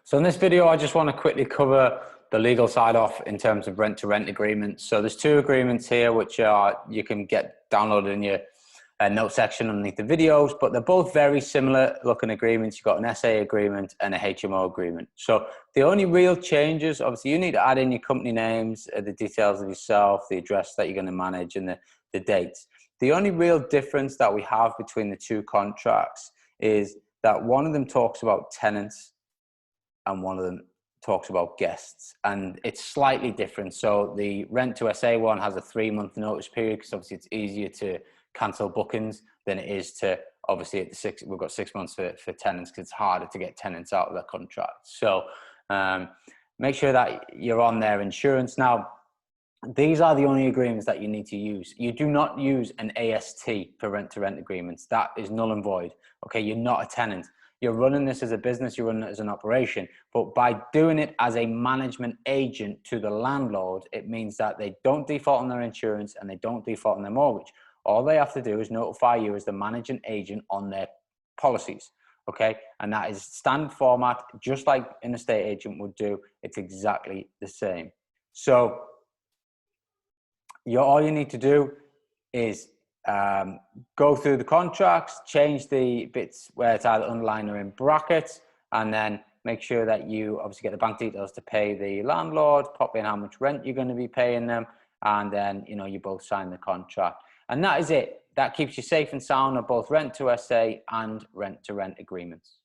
So in this video, I just want to quickly cover the legal side off in terms of rent-to-rent agreements. So there's two agreements here, which you can get downloaded in your note section underneath the videos, but they're both very similar looking agreements. You've got an SA agreement and a HMO agreement. So the only real changes, obviously you need to add in your company names, the details of yourself, the address that you're going to manage, and the dates. The only real difference that we have between the two contracts is that one of them talks about tenants and one of them talks about guests, and it's slightly different. So the rent to SA one has a 3-month notice period, because obviously it's easier to cancel bookings than it is to, obviously we've got 6 months for tenants, because it's harder to get tenants out of their contract. So make sure that you're on their insurance. Now, these are the only agreements that you need to use. You do not use an AST for rent-to-rent agreements. That is null and void. Okay, you're not a tenant. You're running this as a business, you're running it as an operation, but by doing it as a management agent to the landlord, it means that they don't default on their insurance and they don't default on their mortgage. All they have to do is notify you as the managing agent on their policies, okay? And that is standard format, just like an estate agent would do. It's exactly the same. So all you need to do is go through the contracts, change the bits where it's either underlined or in brackets, and then make sure that you obviously get the bank details to pay the landlord, pop in how much rent you're going to be paying them, and then you both sign the contract. And that is it. That keeps you safe and sound on both rent to SA and rent to rent agreements.